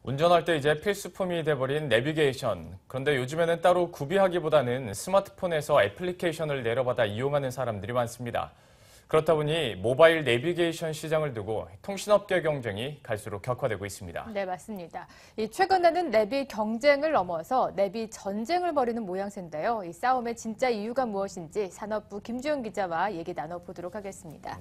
운전할 때 이제 필수품이 돼버린 내비게이션. 그런데 요즘에는 따로 구비하기보다는 스마트폰에서 애플리케이션을 내려받아 이용하는 사람들이 많습니다. 그렇다 보니 모바일 내비게이션 시장을 두고 통신업계 경쟁이 갈수록 격화되고 있습니다. 네, 맞습니다. 최근에는 내비 경쟁을 넘어서 내비 전쟁을 벌이는 모양새인데요. 이 싸움의 진짜 이유가 무엇인지 산업부 김주영 기자와 얘기 나눠보도록 하겠습니다.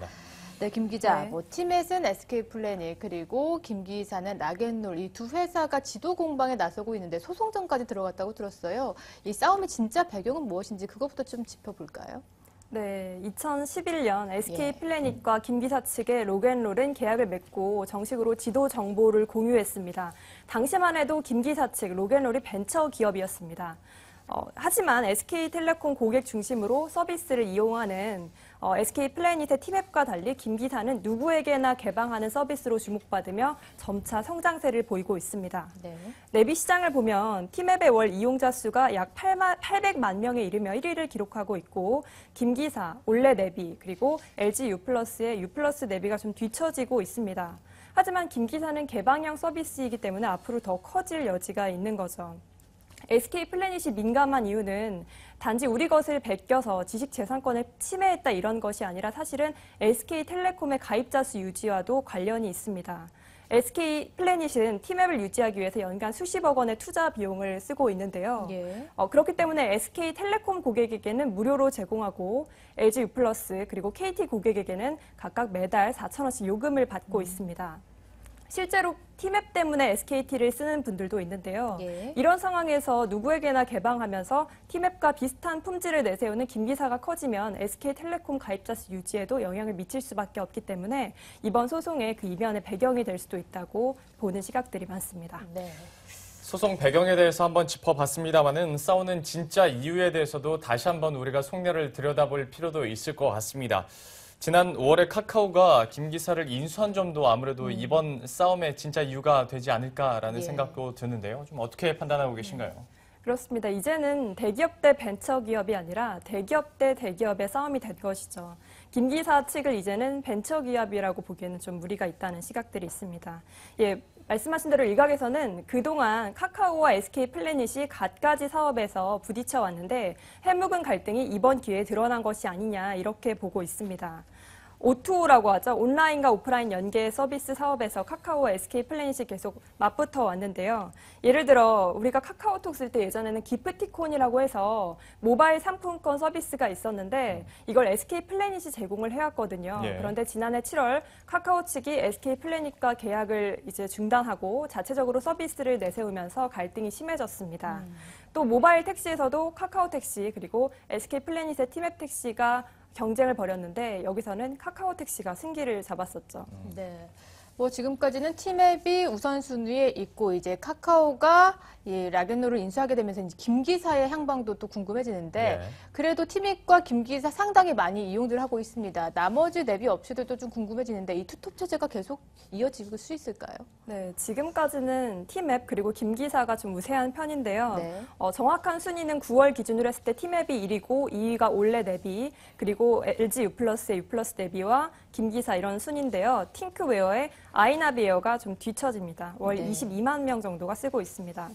네, 김 기자, 티맷은 SK플래닛 그리고 김 기사는 락앤롤 이 두 회사가 지도 공방에 나서고 있는데 소송전까지 들어갔다고 들었어요. 이 싸움의 진짜 배경은 무엇인지 그것부터 좀 짚어볼까요? 네, 2011년 SK플래닛과 김기사 측의 락앤롤은 계약을 맺고 정식으로 지도 정보를 공유했습니다. 당시만 해도 김기사 측 락앤롤이 벤처 기업이었습니다. 하지만 SK텔레콤 고객 중심으로 서비스를 이용하는 SK플래닛의 티맵과 달리 김기사는 누구에게나 개방하는 서비스로 주목받으며 점차 성장세를 보이고 있습니다. 네. 내비 시장을 보면 티맵의 월 이용자 수가 약 800만 명에 이르며 1위를 기록하고 있고 김기사, 올레 내비, 그리고 LG U+의 U+ 내비가 좀 뒤처지고 있습니다. 하지만 김기사는 개방형 서비스이기 때문에 앞으로 더 커질 여지가 있는 거죠. SK플래닛이 민감한 이유는 단지 우리 것을 베껴서 지식재산권을 침해했다 이런 것이 아니라 사실은 SK텔레콤의 가입자 수 유지와도 관련이 있습니다. SK플래닛은 티맵을 유지하기 위해서 연간 수십억 원의 투자 비용을 쓰고 있는데요. 그렇기 때문에 SK텔레콤 고객에게는 무료로 제공하고 LG U+, 그리고 KT 고객에게는 각각 매달 4,000원씩 요금을 받고 있습니다. 실제로 티맵 때문에 SKT를 쓰는 분들도 있는데요. 이런 상황에서 누구에게나 개방하면서 티맵과 비슷한 품질을 내세우는 김기사가 커지면 SK텔레콤 가입자 수 유지에도 영향을 미칠 수밖에 없기 때문에 이번 소송의 그 이면의 배경이 될 수도 있다고 보는 시각들이 많습니다. 네. 소송 배경에 대해서 한번 짚어봤습니다만은 싸우는 진짜 이유에 대해서도 다시 한번 우리가 속내를 들여다볼 필요도 있을 것 같습니다. 지난 5월에 카카오가 김 기사를 인수한 점도 아무래도 이번 싸움의 진짜 이유가 되지 않을까라는 생각도 드는데요. 좀 어떻게 판단하고 계신가요? 그렇습니다. 이제는 대기업 대 벤처기업이 아니라 대기업 대 대기업의 싸움이 된 것이죠. 김 기사 측을 이제는 벤처기업이라고 보기에는 좀 무리가 있다는 시각들이 있습니다. 말씀하신 대로 일각에서는 그동안 카카오와 SK플래닛이 갖가지 사업에서 부딪혀 왔는데 해묵은 갈등이 이번 기회에 드러난 것이 아니냐 이렇게 보고 있습니다. O2O라고 하죠. 온라인과 오프라인 연계 서비스 사업에서 카카오와 SK플래닛이 계속 맞붙어 왔는데요. 예를 들어 우리가 카카오톡 쓸 때 예전에는 기프티콘이라고 해서 모바일 상품권 서비스가 있었는데 이걸 SK플래닛이 제공을 해왔거든요. 그런데 지난해 7월 카카오 측이 SK플래닛과 계약을 이제 중단하고 자체적으로 서비스를 내세우면서 갈등이 심해졌습니다. 또 모바일 택시에서도 카카오 택시 그리고 SK플래닛의 티맵 택시가 경쟁을 벌였는데 여기서는 카카오 택시가 승기를 잡았었죠. 네. 지금까지는 티맵이 우선순위에 있고 이제 카카오가 락앤롤을 인수하게 되면서 이제 김 기사의 향방도 또 궁금해지는데 그래도 티맵과 김 기사 상당히 많이 이용들 하고 있습니다. 나머지 내비 업체들도 좀 궁금해지는데 이 투톱 체제가 계속 이어질 수 있을까요? 네, 지금까지는 티맵 그리고 김 기사가 좀 우세한 편인데요. 정확한 순위는 9월 기준으로 했을 때 티맵이 1위고 2위가 올레 내비 그리고 LG U+의 U+ 내비와 김 기사 이런 순인데요. 팅크웨어의 아이나비에어가 좀 뒤처집니다. 월 22만 명 정도가 쓰고 있습니다.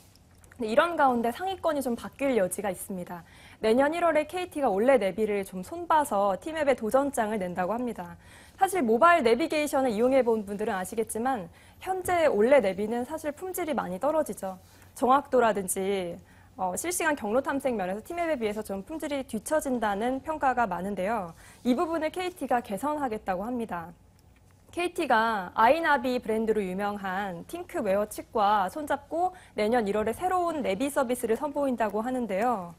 이런 가운데 상위권이 좀 바뀔 여지가 있습니다. 내년 1월에 KT가 올레 내비를 좀 손봐서 티맵에 도전장을 낸다고 합니다. 사실 모바일 내비게이션을 이용해 본 분들은 아시겠지만 현재 올레 내비는 사실 품질이 많이 떨어지죠. 정확도라든지 실시간 경로 탐색 면에서 티맵에 비해서 좀 품질이 뒤처진다는 평가가 많은데요. 이 부분을 KT가 개선하겠다고 합니다. KT가 아이나비 브랜드로 유명한 팅크웨어 측과 손잡고 내년 1월에 새로운 내비 서비스를 선보인다고 하는데요.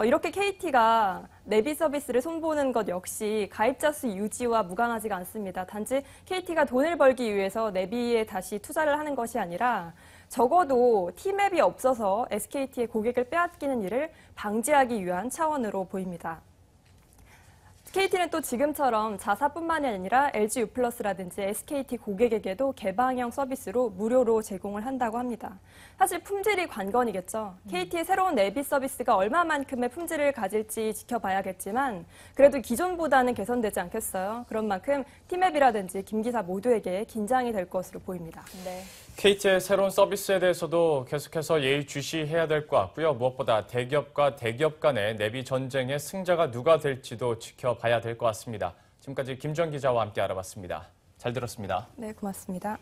이렇게 KT가 내비 서비스를 손보는 것 역시 가입자 수 유지와 무관하지가 않습니다. 단지 KT가 돈을 벌기 위해서 내비에 다시 투자를 하는 것이 아니라 적어도 티맵이 없어서 SKT의 고객을 빼앗기는 일을 방지하기 위한 차원으로 보입니다. KT는 또 지금처럼 자사뿐만이 아니라 LG U+라든지 SKT 고객에게도 개방형 서비스로 무료로 제공을 한다고 합니다. 사실 품질이 관건이겠죠. KT의 새로운 내비 서비스가 얼마만큼의 품질을 가질지 지켜봐야겠지만 그래도 기존보다는 개선되지 않겠어요. 그런 만큼 티맵이라든지 김 기사 모두에게 긴장이 될 것으로 보입니다. 네. KT의 새로운 서비스에 대해서도 계속해서 예의주시해야 될 것 같고요. 무엇보다 대기업과 대기업 간의 내비 전쟁의 승자가 누가 될지도 지켜봐야 될 것 같습니다. 지금까지 김주영 기자와 함께 알아봤습니다. 잘 들었습니다. 네, 고맙습니다.